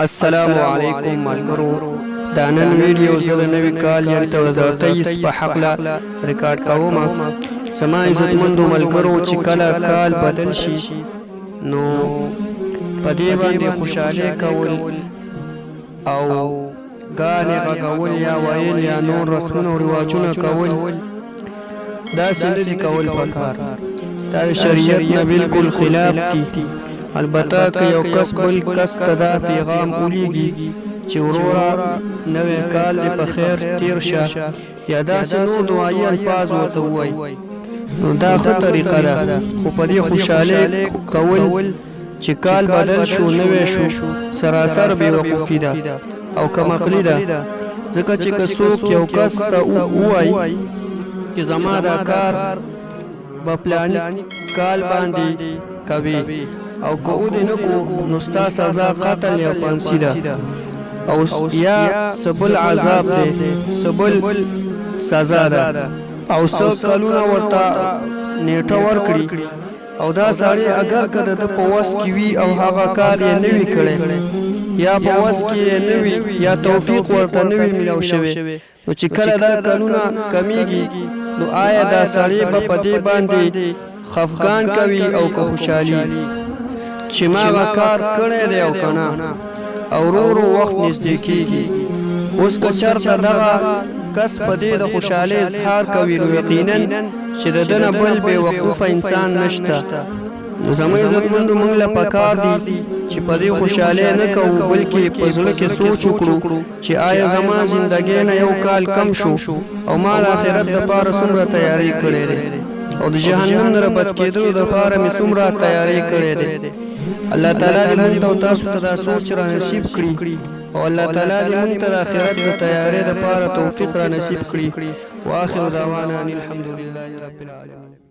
السلام علیکم ملګرو دا نن ویډیو زه د نوي کال یعنې 2023 په هکله ریکارډ کوم. زما عزتمندو ملګرو چې کله کال بدل شي نو په دې باندې خوشحالي کول او ګانې غږول یا ویل یا نور رسمونه او رواجونه کول داسې نه دي کول پکار. دا د شریعت نه بالکل خلاف دي. البته که یو کس بل کس ته دا پیغام ولیږي چې وروره نوی کال دې په خیر تیر شه یا داسې نور دعایي الفاظ ورته ووایي نو دا ښه طریقه ده، خو په دې خوشحالۍ کول چې کال بدل شو نوی شو سراسر بېوقوفي ده او کمعقلي ده. ځکه چې که څوک یو کس ته ووایي چې زما دا کار په پلاني کال باندې کوي او که او دې نه کو نو ستا سزا قتل یا پانسي ده او یا سبل عذاب دی سبل سزا ده او څو کلونه ورته نیټه ورکړي او دا سړی اگر که د ده په وس کې وي او هغه کار یې نه وي کړی یا په وس کې یې نه وي یا توفیق ورته نه وي میلاو شوی نو چې کله دا کلونه کمیږي نو آیا دا سړی به په دې باندې خفګان کوي او که خوشحالي چې ما هغه کار کړی دی او که نه او ورو وخت نږدې کېږي. اوس که چېرته دغه کس په دې د خوشحالۍ اظهار کوي نو یقینا چې د ده نه بل بېوقوفه انسان نشته. نو زموږ عزتمندو موږ له پکار دي چې په دې خوشحالۍ نه کوو بلکې په زړه کې سوچ وکړو چې آیا زما زندګۍ نه یو کال کم شو او ما د آخرت دپاره څومره تیاری کړی دی او د جهنم نه د بچ کېدلو دپاره مې څومره تیاری کړی دی. الله تعالی دې موږ ته او تاسو ته دا سوچ را نصیب کړي او الله تعالی دې موږ ته د آخرت د تیارۍ دپاره توفیق را نصیب کړي. واخر دعوانا ان الحمد لله رب العالمین.